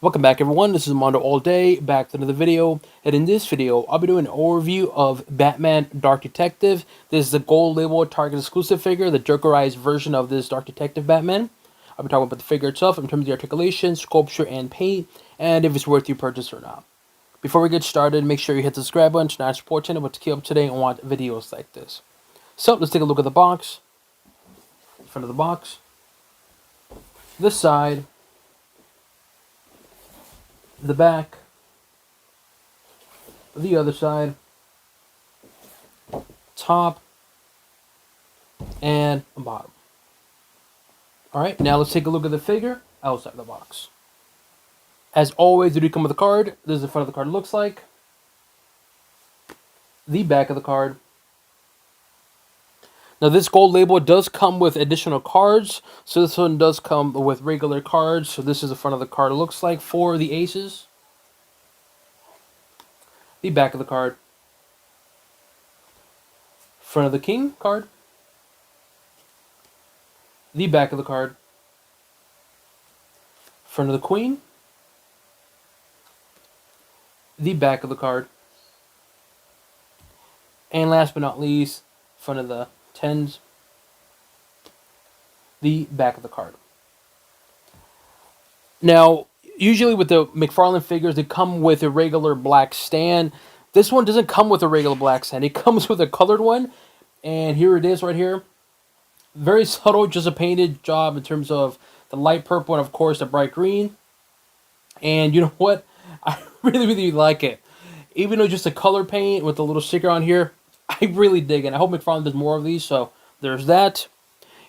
Welcome back everyone, this is MandoAllDay, back to another video, and in this video, I'll be doing an overview of Batman Dark Detective. This is the gold label Target exclusive figure, the Jokerized version of this Dark Detective Batman. I'll be talking about the figure itself in terms of the articulation, sculpture, and paint, and if it's worth your purchase or not. Before we get started, make sure you hit the subscribe button to not support channel, but to keep up to date and want videos like this. So, let's take a look at the box. Front of the box. This side. The back, the other side, top, and bottom. Alright, now let's take a look at the figure outside the box. As always, they do come with a card. This is the front of the card looks like. The back of the card. Now this gold label does come with additional cards. So this one does come with regular cards. So this is the front of the card looks like for the aces. The back of the card. Front of the king card. The back of the card. Front of the queen. The back of the card. And last but not least, front of the tens, the back of the card. Now, usually with the McFarlane figures, they come with a regular black stand. This one doesn't come with a regular black stand. It comes with a colored one. And here it is right here. Very subtle, just a painted job in terms of the light purple and, of course, the bright green. And you know what? I really like it. Even though just a color paint with a little sticker on here, I really dig it. I hope McFarlane does more of these, so there's that.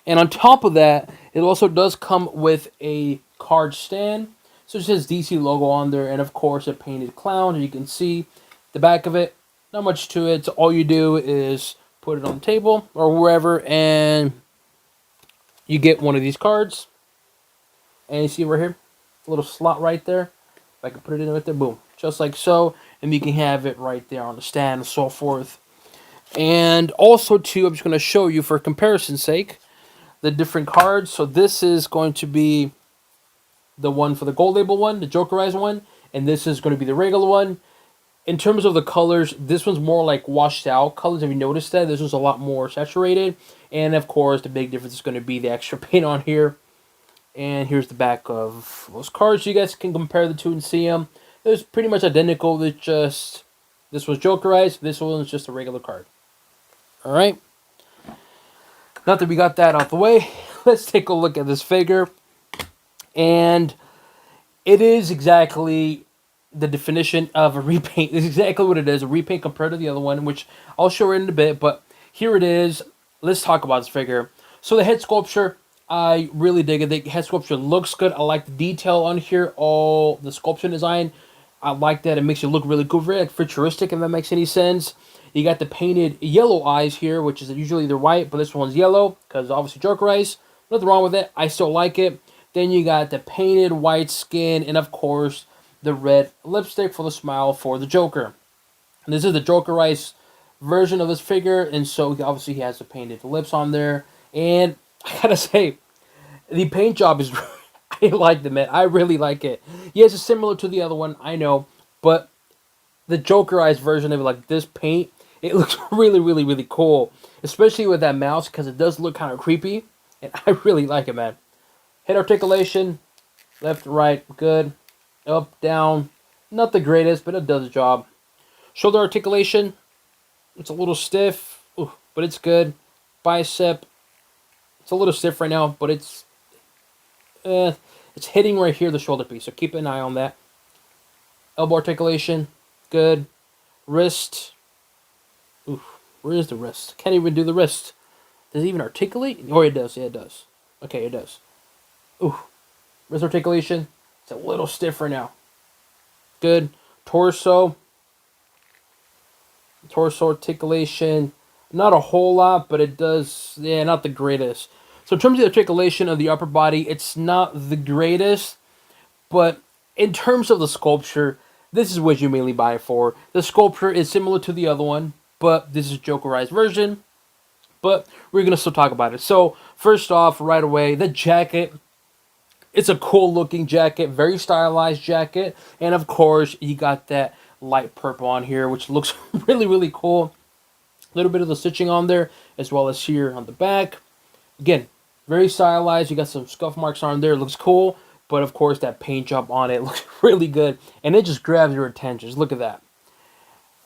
And on top of that, it also does come with a card stand. So it says DC logo on there, and of course a painted clown. You can see the back of it. Not much to it. So all you do is put it on the table or wherever, and you get one of these cards. And you see right here, a little slot right there. If I can put it in right there, boom. Just like so. And you can have it right there on the stand and so forth. And also, too, I'm just going to show you, for comparison's sake, the different cards. So this is going to be the one for the gold label one, the Jokerized one. And this is going to be the regular one. In terms of the colors, this one's more like washed out colors. Have you noticed that? This one's a lot more saturated. And, of course, the big difference is going to be the extra paint on here. And here's the back of those cards. You guys can compare the two and see them. It's pretty much identical. It's just, this was Jokerized. This one is just a regular card. Alright. Now that we got that out the way, let's take a look at this figure. And it is exactly the definition of a repaint. It's exactly what it is, a repaint compared to the other one, which I'll show you in a bit. But here it is. Let's talk about this figure. So the head sculpture, I really dig it. The head sculpture looks good. I like the detail on here, all the sculpture design. I like that. It makes it look really good, very like futuristic, if that makes any sense. You got the painted yellow eyes here, which is usually they're white, but this one's yellow because obviously Jokerized. Nothing wrong with it. I still like it. Then you got the painted white skin and, of course, the red lipstick for the smile for the Joker. And this is the Jokerized version of this figure, and so obviously he has the painted lips on there. And I gotta say, the paint job is... I like it, man. I really like it. Yes, it's similar to the other one, I know, but the Jokerized version of it, like this paint, it looks really cool. Especially with that mouse, because it does look kind of creepy. And I really like it, man. Head articulation, left, right, good. Up, down, not the greatest, but it does the job. Shoulder articulation, it's a little stiff, but it's good. Bicep, it's a little stiff right now, but it's hitting right here, the shoulder piece, so keep an eye on that. Elbow articulation, good. Wrist, where is the wrist? Can't even do the wrist. Does it even articulate? Oh, it does. Yeah, it does. Okay, it does. Wrist articulation. It's a little stiff right now. Good. Torso. Torso articulation. Not a whole lot, but it does. Yeah, not the greatest. So in terms of the articulation of the upper body, it's not the greatest. But in terms of the sculpture, this is what you mainly buy it for. The sculpture is similar to the other one, but this is Jokerized version. But we're going to still talk about it. So, first off, right away, the jacket. It's a cool looking jacket, very stylized jacket, and of course you got that light purple on here, which looks really cool. A little bit of the stitching on there, as well as here on the back. Again, very stylized. You got some scuff marks on there. It looks cool, but of course that paint job on it looks really good, and it just grabs your attention. Just look at that.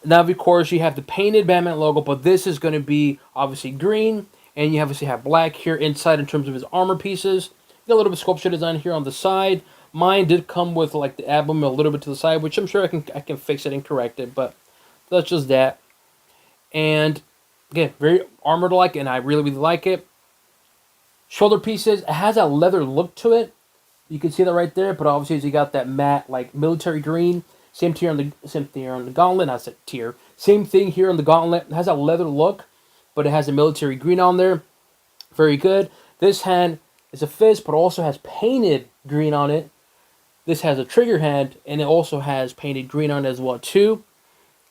Now, of course, you have the painted Batman logo, but this is going to be obviously green, and you obviously have black here inside in terms of his armor pieces. You got a little bit of sculpture design here on the side. Mine did come with like the album a little bit to the side, which I'm sure I can fix it and correct it, but that's just that. And again, very armored like, and I really like it. Shoulder pieces, it has a leather look to it. You can see that right there, but obviously you got that matte like military green. Same thing on the gauntlet. I said tier. Same thing here on the gauntlet. It has a leather look, but it has a military green on there. Very good. This hand is a fist, but also has painted green on it. This has a trigger hand, and it also has painted green on it as well too.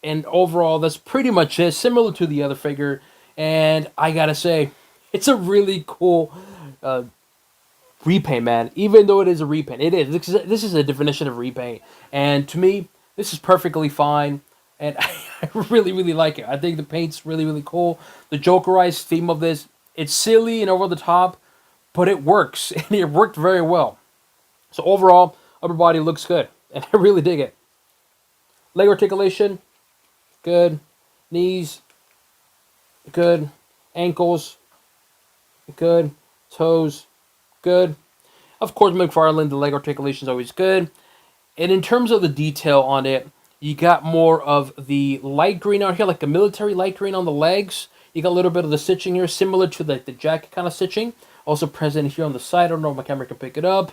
And overall, that's pretty much it. Similar to the other figure, and I gotta say, it's a really cool repaint, man. Even though it is a repaint, it is. This is a definition of repaint, and to me, this is perfectly fine. And I really like it. I think the paint's really cool. The Jokerized theme of this, it's silly and over the top, but it works, and it worked very well. So overall, upper body looks good, and I really dig it. Leg articulation, good. Knees, good. Ankles, good. Toes, good. Of course, McFarlane, the leg articulation is always good. And in terms of the detail on it, you got more of the light green out here, like a military light green on the legs. You got a little bit of the stitching here, similar to the jacket kind of stitching. Also present here on the side. I don't know if my camera can pick it up.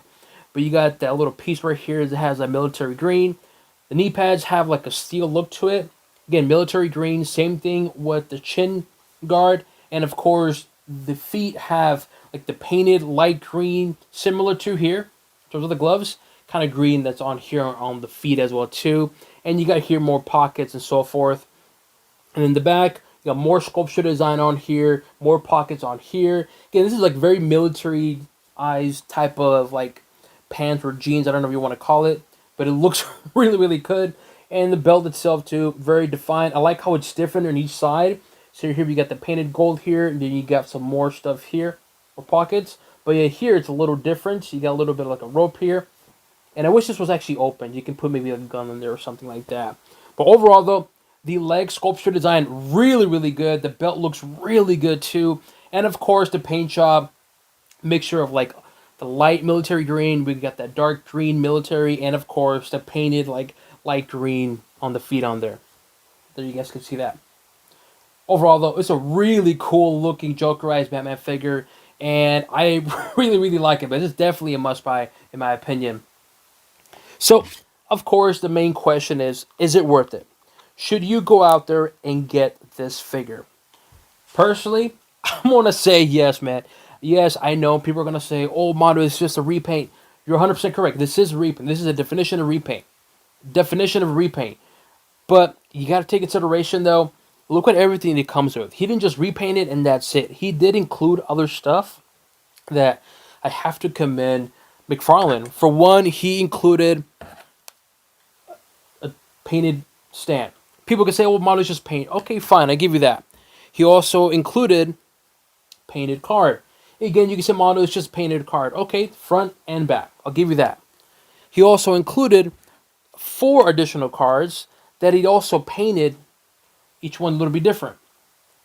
But you got that little piece right here that has a military green. The knee pads have like a steel look to it. Again, military green. Same thing with the chin guard. And of course, the feet have like the painted light green, similar to here. In terms of the gloves, kind of green that's on here on the feet as well too. And you got here more pockets and so forth. And in the back, you got more sculpture design on here, more pockets on here. Again, this is like very military-ized type of like pants or jeans. I don't know if you want to call it, but it looks really good. And the belt itself too, very defined. I like how it's different on each side. So here we got the painted gold here, and then you got some more stuff here for pockets. But yeah, here it's a little different. You got a little bit of like a rope here. And I wish this was actually open. You can put maybe a gun in there or something like that. But overall though, the leg sculpture design, really good. The belt looks really good too. And of course, the paint job, mixture of like the light military green. We got that dark green military. And of course, the painted like light green on the feet on there. There you guys can see that. Overall though, it's a really cool looking Jokerized Batman figure. And I really like it. But it's definitely a must buy in my opinion. So, of course, the main question is it worth it? Should you go out there and get this figure? Personally, I'm going to say yes, man. Yes, I know people are going to say, oh, Mondo, it's just a repaint. You're 100% correct. This is repaint. This is a definition of repaint. Definition of repaint. But you got to take consideration, though. Look at everything it comes with. He didn't just repaint it and that's it. He did include other stuff that I have to commend McFarlane. For one, he included a painted stand. People can say, well, Mondo's just paint. Okay, fine, I give you that. He also included painted card. Again, you can say Mondo is just painted card. Okay, front and back. I'll give you that. He also included 4 additional cards that he also painted, each one a little bit different.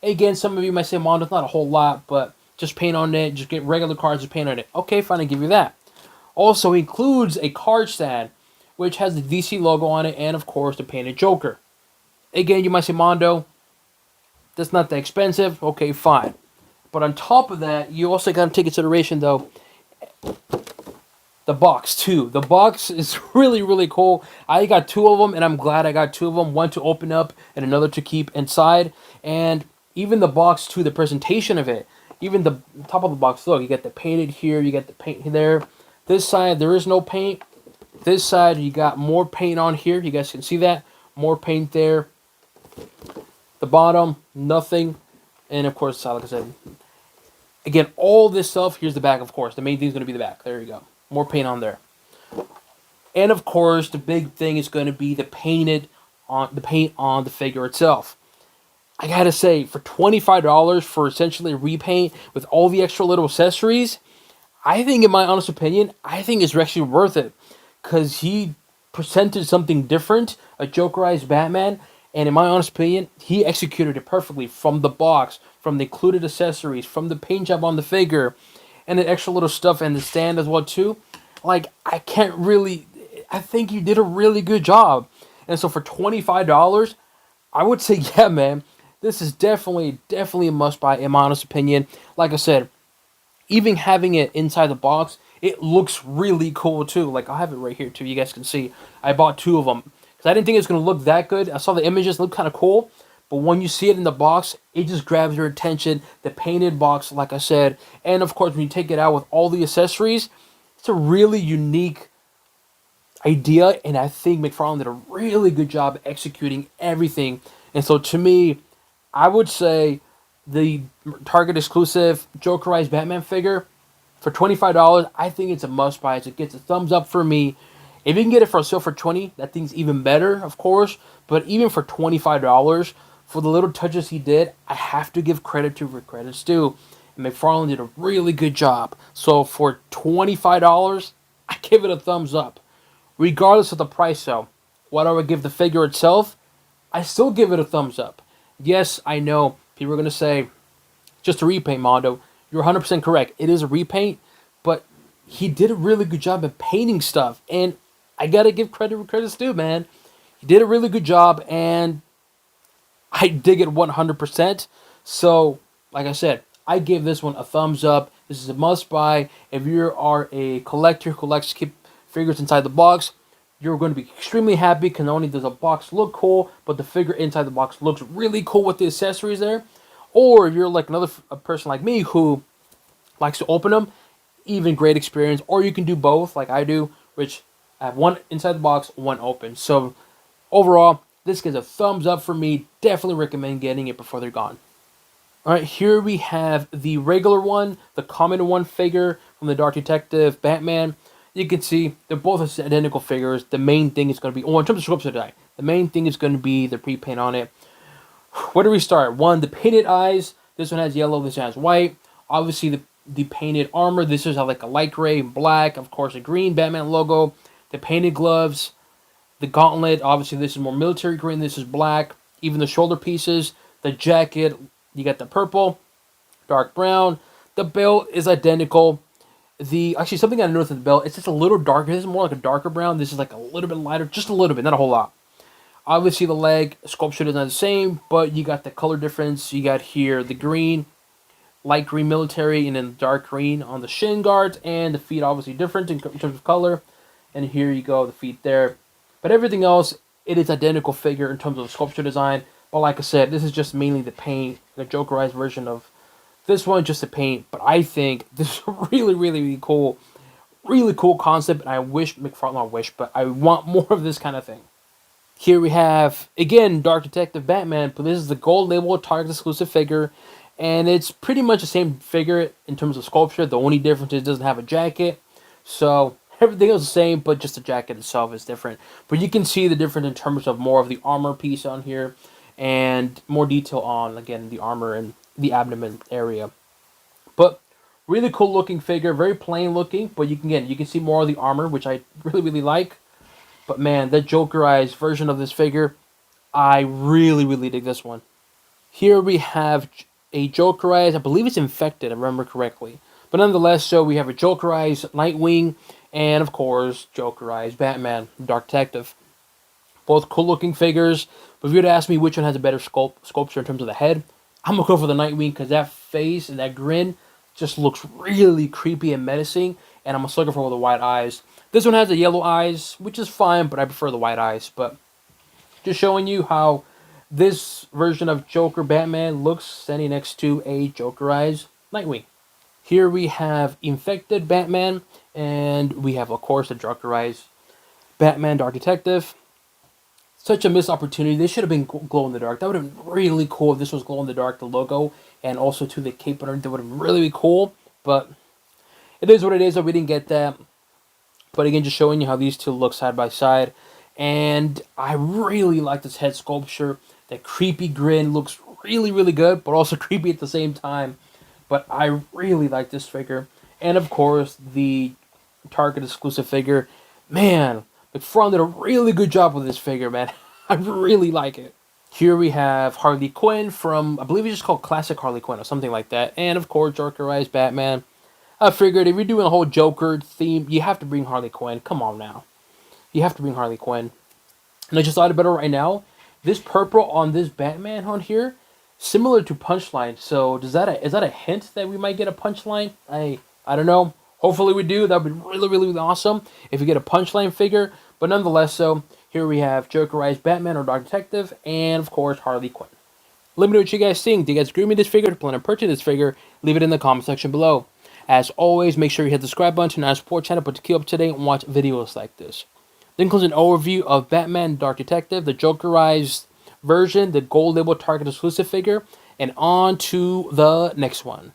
Again, some of you might say, Mondo's not a whole lot, but just paint on it. Just get regular cards and paint on it. Okay, fine, I give you that. Also includes a card stand, which has the DC logo on it, and of course the painted Joker. Again, you might say, Mondo, that's not that expensive. Okay, fine. But on top of that, you also got to take consideration, though, the box, too. The box is really cool. I got 2 of them, and I'm glad I got 2 of them. One to open up and another to keep inside. And even the box, too, the presentation of it. Even the top of the box, look, you got the painted here, you got the paint there. This side, there is no paint. This side, you got more paint on here. You guys can see that. More paint there. The bottom, nothing. And, of course, like I said, again, all this stuff, here's the back, of course. The main thing is going to be the back. There you go. More paint on there. And of course, the big thing is going to be the paint on the figure itself. I gotta say, for $25 for essentially a repaint with all the extra little accessories, I think, in my honest opinion, I think it's actually worth it, because he presented something different, a Jokerized Batman, and in my honest opinion, he executed it perfectly from the box, from the included accessories, from the paint job on the figure, and the extra little stuff and the stand as well too. Like, I can't really, I think you did a really good job, and so for $25, I would say, yeah, man, this is definitely a must buy in my honest opinion. Like I said, even having it inside the box, it looks really cool too. Like, I have it right here too. You guys can see. I bought two of them because I didn't think it was gonna look that good. I saw the images look kind of cool, but when you see it in the box, it just grabs your attention. The painted box, like I said, and of course when you take it out with all the accessories, it's a really unique idea, and I think McFarlane did a really good job executing everything. And so to me, I would say the Target exclusive Jokerized Batman figure for $25, I think it's a must buy. It gets a thumbs up for me. If you can get it for a sale for 20, that thing's even better, of course. But even for $25, for the little touches he did, I have to give credit to where credit's due. And McFarlane did a really good job. So for $25, I give it a thumbs up. Regardless of the price, though, what I would give the figure itself, I still give it a thumbs up. Yes, I know people are going to say, just a repaint, Mondo. You're 100% correct. It is a repaint, but he did a really good job at painting stuff. And I got to give credit where credit's due, man. He did a really good job, and I dig it 100%. So, like I said, I give this one a thumbs up. This is a must buy. If you are a collector who collects keep figures inside the box, you're going to be extremely happy, because not only does the box look cool, but the figure inside the box looks really cool with the accessories there. Or if you're like a person like me who likes to open them, even great experience. Or you can do both like I do, which I have one inside the box, one open. So overall, this gets a thumbs up for me. Definitely recommend getting it before they're gone. Alright, here we have the regular one, the common one figure from the Dark Detective Batman. You can see they're both identical figures. The main thing is going to be, in terms of sculpture today, the main thing is going to be the pre-paint on it. Where do we start? One, the painted eyes. This one has yellow, this one has white. Obviously, the painted armor. This is like a light gray and black. Of course, a green Batman logo. The painted gloves. The gauntlet. Obviously, this is more military green. This is black. Even the shoulder pieces. The jacket. You got the purple. Dark brown. The belt is identical. Actually, something I noticed with the belt, it's just a little darker. This is more like a darker brown. This is like a little bit lighter. Just a little bit, not a whole lot. Obviously, the leg sculpture is not the same, but you got the color difference. You got here the green, light green military, and then dark green on the shin guards, and the feet obviously different in terms of color. And here you go, the feet there. But everything else, it is identical figure in terms of the sculpture design. But like I said, this is just mainly the paint, the Jokerized version of this one, just the paint. But I think this is a really cool concept. And I wish McFarlane, not wish, but I want more of this kind of thing. Here we have, again, Dark Detective Batman, but this is the gold label Target exclusive figure, and it's pretty much the same figure in terms of sculpture. The only difference is it doesn't have a jacket, so everything is the same, but just the jacket itself is different. But you can see the difference in terms of more of the armor piece on here, and more detail on, again, the armor and the abdomen area. But really cool looking figure, very plain looking, but you can see more of the armor, which I really like. But man, the Jokerized version of this figure, I really dig this one. Here we have a Jokerized, I believe it's infected, if I remember correctly. But nonetheless, so we have a Jokerized Nightwing, and of course, Jokerized Batman, Dark Detective. Both cool looking figures, but if you were to ask me which one has a better sculpture in terms of the head, I'm going to go for the Nightwing, because that face and that grin just looks really creepy and menacing, and I'm just looking for the white eyes. This one has the yellow eyes, which is fine, but I prefer the white eyes. But just showing you how this version of Joker Batman looks standing next to a Jokerized Nightwing. Here we have Infected Batman, and we have, of course, the Jokerized Batman Dark Detective. Such a missed opportunity. This should have been glow in the dark. That would have been really cool if this was glow in the dark, the logo, and also to the cape underneath. That would have been really cool, but it is what it is, so we didn't get that. But again, just showing you how these two look side by side. And I really like this head sculpture. That creepy grin looks really, really good, but also creepy at the same time. But I really like this figure. And of course, the Target exclusive figure. Man, McFarlane did a really good job with this figure, man. I really like it. Here we have Harley Quinn from, I believe it's just called Classic Harley Quinn or something like that. And of course, Jokerized Batman. I figured if you're doing a whole Joker theme, you have to bring Harley Quinn. Come on now. You have to bring Harley Quinn. And I just thought about it right now. This purple on this Batman on here, similar to Punchline. So is that a hint that we might get a Punchline? I don't know. Hopefully we do. That would be really, really, really awesome if we get a Punchline figure. But nonetheless, so here we have Jokerized Batman or Dark Detective, and of course Harley Quinn. Let me know what you guys think. Do you guys agree with this figure? Do you plan on purchasing this figure? Leave it in the comment section below. As always, make sure you hit the subscribe button and our support channel to keep up to date and watch videos like this. Then comes an overview of Batman Dark Detective, the Jokerized version, the gold label Target exclusive figure, and on to the next one.